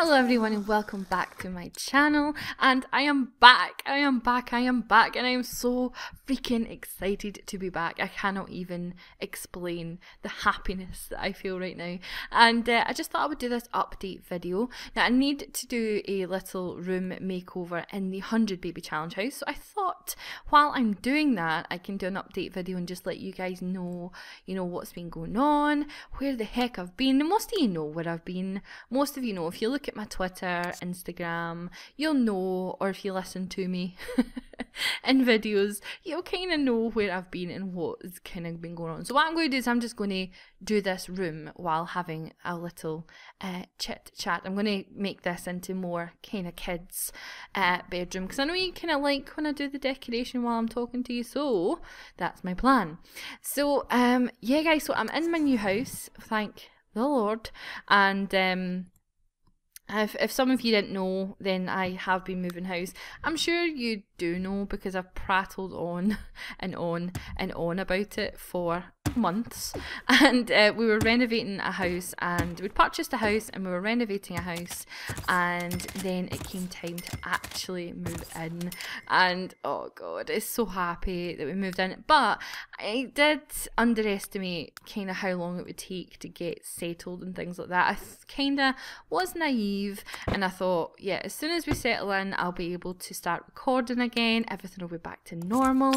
Hello everyone and welcome back to my channel, and I am back, and I am so freaking excited to be back. I cannot even explain the happiness that I feel right now, and I just thought I would do this update video. Now I need to do a little room makeover in the 100 baby challenge house, so I thought while I'm doing that I can do an update video and just let you guys know, what's been going on, where the heck I've been. And most of you know where I've been. Most of you know, if you look at my Twitter, Instagram, you'll know, or if you listen to me in videos, you'll kind of know where I've been and what has kind of been going on. So what I'm going to do is I'm just going to do this room while having a little chit chat. I'm going to make this into more kind of kids bedroom, because I know you kind of like when I do the decoration while I'm talking to you, so that's my plan. So yeah guys, so I'm in my new house, thank the Lord, and if some of you didn't know, then I have been moving house. I'm sure you do know because I've prattled on and on and on about it for months. And we were renovating a house, and we'd purchased a house and we were renovating a house, and then it came time to actually move in. And oh god, it's so happy that we moved in, but I did underestimate kind of how long it would take to get settled and things like that. I kind of was naive, and I thought, yeah, as soon as we settle in I'll be able to start recording again, everything will be back to normal.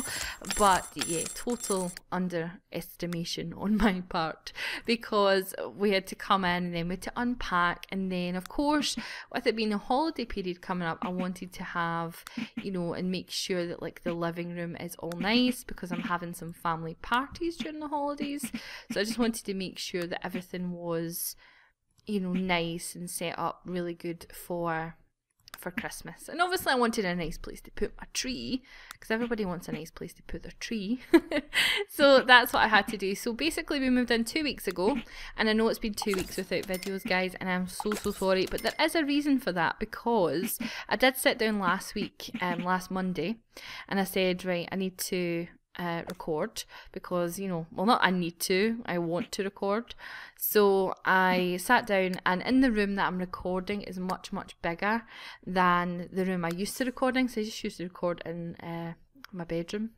But yeah, total underestimation on my part, because we had to come in and then we had to unpack, and then of course with it being a holiday period coming up, I wanted to have, and make sure that like the living room is all nice, because I'm having some family parties during the holidays. So I just wanted to make sure that everything was, nice and set up really good for Christmas. And obviously I wanted a nice place to put my tree, because everybody wants a nice place to put their tree. So that's what I had to do. So basically we moved in 2 weeks ago, and I know it's been 2 weeks without videos guys, and I'm so sorry, but there is a reason for that, because I did sit down last week, last Monday, and I said, right, I need to record, because well, not I need to, I want to record. So I sat down, and in the room that I'm recording is much bigger than the room I used to recording. So I just used to record in my bedroom,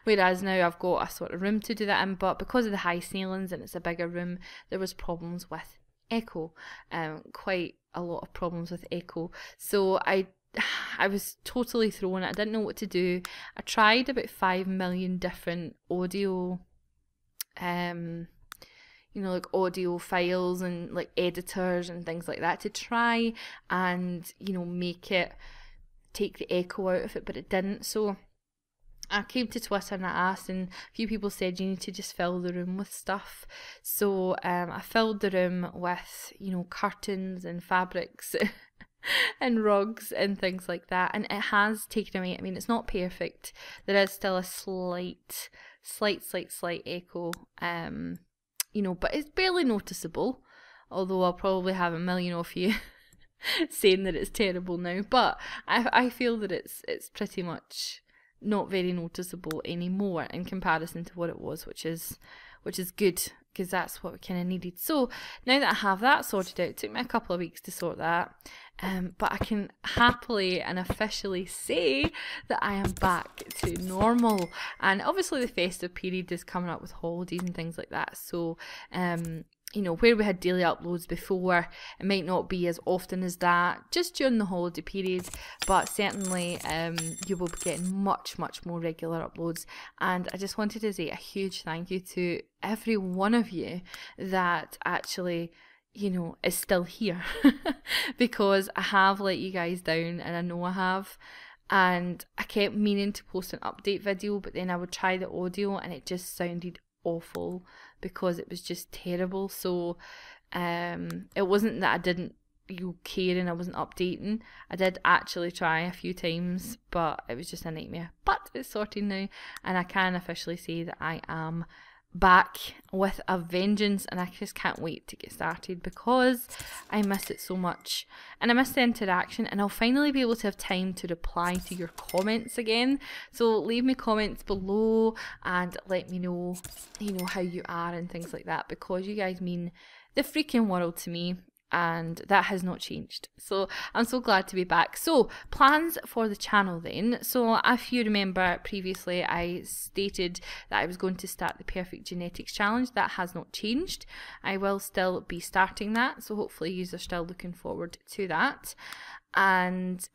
whereas now I've got a sort of room to do that in, but because of the high ceilings and it's a bigger room, there was problems with echo, quite a lot of problems with echo. So I was totally thrown. I didn't know what to do. I tried about 5 million different audio, like audio files and like editors and things like that to try and, make it take the echo out of it, but it didn't. So I came to Twitter and I asked, and a few people said you need to just fill the room with stuff. So I filled the room with, curtains and fabrics and rugs and things like that, and it has taken away. I mean, it's not perfect. There is still a slight echo, but it's barely noticeable, although I'll probably have a million of you saying that it's terrible now. But I feel that it's pretty much not very noticeable anymore in comparison to what it was, which is good, because that's what we kind of needed. So now that I have that sorted out, it took me a couple of weeks to sort that, but I can happily and officially say that I am back to normal. And obviously the festive period is coming up with holidays and things like that, so where we had daily uploads before, it might not be as often as that just during the holiday period, but certainly you will be getting much more regular uploads. And I just wanted to say a huge thank you to every one of you that actually is still here because I have let you guys down, and I know I have. And I kept meaning to post an update video, but then I would try the audio and it just sounded awful because it was just terrible. So it wasn't that I didn't care and I wasn't updating. I did actually try a few times, but it was just a nightmare. But it's sorted now, and I can officially say that I am back with a vengeance, and I just can't wait to get started because I miss it so much, and I miss the interaction, and I'll finally be able to have time to reply to your comments again. So leave me comments below and let me know, how you are and things like that, because you guys mean the freaking world to me. and that has not changed. So I'm so glad to be back. So plans for the channel then. So if you remember previously, I stated that I was going to start the Perfect Genetics Challenge. That has not changed. I will still be starting that, so hopefully you are still looking forward to that. And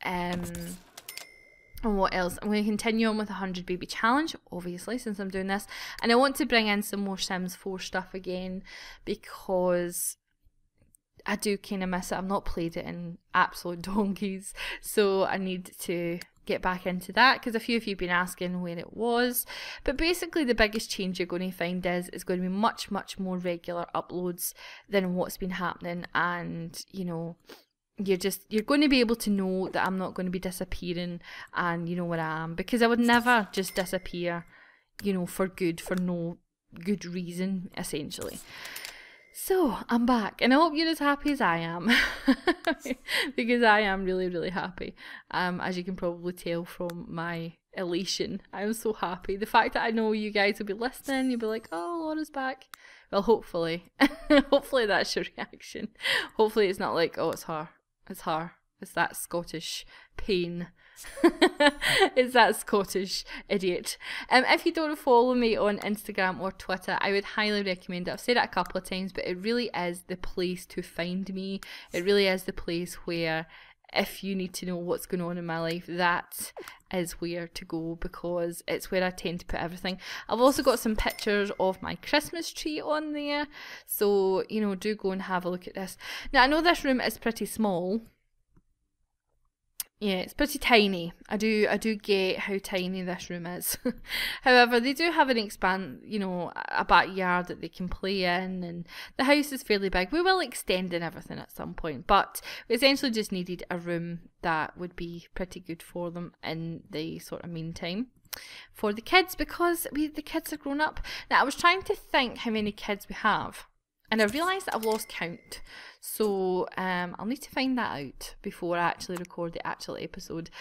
what else? I'm going to continue on with 100 Baby Challenge, obviously, since I'm doing this. And I want to bring in some more Sims 4 stuff again, because I do kind of miss it. I've not played it in absolute donkeys, so I need to get back into that, because a few of you have been asking where it was. But basically the biggest change you're going to find is it's going to be much more regular uploads than what's been happening. And you know, you're going to be able to know that I'm not going to be disappearing, and you know where I am, because I would never just disappear, you know, for no good reason, essentially. So I'm back, and I hope you're as happy as I am, because I am really happy. As you can probably tell from my elation, I'm so happy. The fact that I know you guys will be listening, you'll be like, oh, Laura's back. Well, hopefully, hopefully that's your reaction. Hopefully it's not like, oh, it's her, it's that Scottish pain. It's that Scottish idiot. If you don't follow me on Instagram or Twitter, I would highly recommend it. I've said it a couple of times, but it really is the place to find me. It really is the place where, if you need to know what's going on in my life, that is where to go, because it's where I tend to put everything. I've also got some pictures of my Christmas tree on there, so you know, do go and have a look at this. Now I know this room is pretty small. Yeah, it's pretty tiny. I do get how tiny this room is. However, they do have a backyard that they can play in, and the house is fairly big. We will extend and everything at some point, but we essentially just needed a room that would be pretty good for them in the sort of meantime for the kids, because the kids are grown up. Now, I was trying to think how many kids we have, and I realised that I've lost count. So I'll need to find that out before I actually record the actual episode.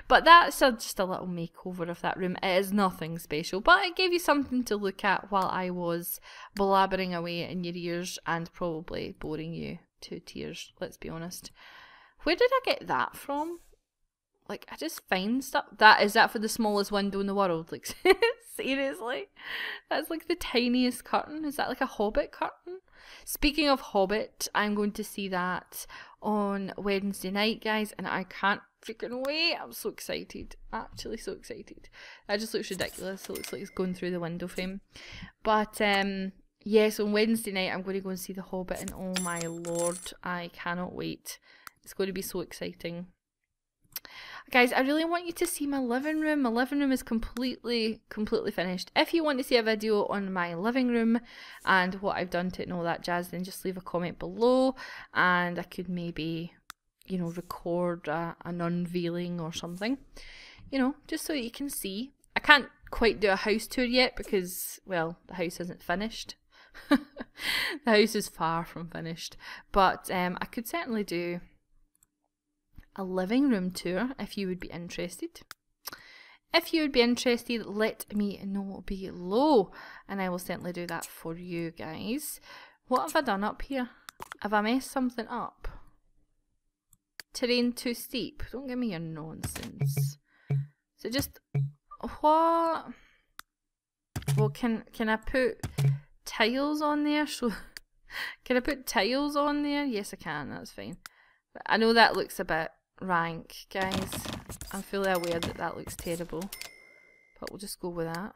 But that's just a little makeover of that room. It is nothing special, but it gave you something to look at while I was blabbering away in your ears and probably boring you to tears, let's be honest. Where did I get that from? Like, I just find stuff. Is that for the smallest window in the world? Like, seriously? That's like the tiniest curtain. Is that like a Hobbit curtain? Speaking of Hobbit, I'm going to see that on Wednesday night, guys, and I can't freaking wait. I'm so excited. Actually so excited. That just looks ridiculous. It looks like it's going through the window frame. But, yes, on Wednesday night, I'm going to go and see The Hobbit, and oh my lord, I cannot wait. It's going to be so exciting. Guys, I really want you to see my living room. My living room is completely finished. If you want to see a video on my living room and what I've done to it and all that jazz, then just leave a comment below, and I could maybe, you know, record an unveiling or something, you know, just so you can see. I can't quite do a house tour yet because, well, the house isn't finished. The house is far from finished, but I could certainly do a living room tour if you would be interested. If you would be interested, let me know below, and I will certainly do that for you guys. What have I done up here? Have I messed something up? Terrain too steep. Don't give me your nonsense. So just what? Well, can I put tiles on there? So can I put tiles on there? Yes, I can. That's fine. But I know that looks a bit rank, guys. I'm fully aware that that looks terrible, but we'll just go with that.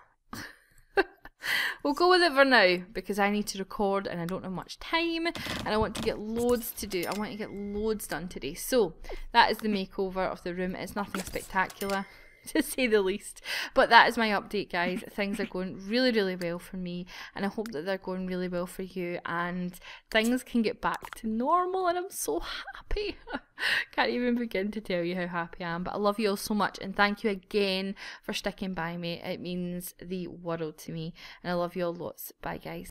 We'll go with it for now, because I need to record and I don't have much time, and I want to get loads to do. I want to get loads done today. So that is the makeover of the room. It's nothing spectacular, to say the least, but that is my update, guys. Things are going really well for me, and I hope that they're going really well for you, and things can get back to normal, and I'm so happy. Can't even begin to tell you how happy I am. But I love you all so much, and thank you again for sticking by me. It means the world to me, and I love you all lots. Bye, guys.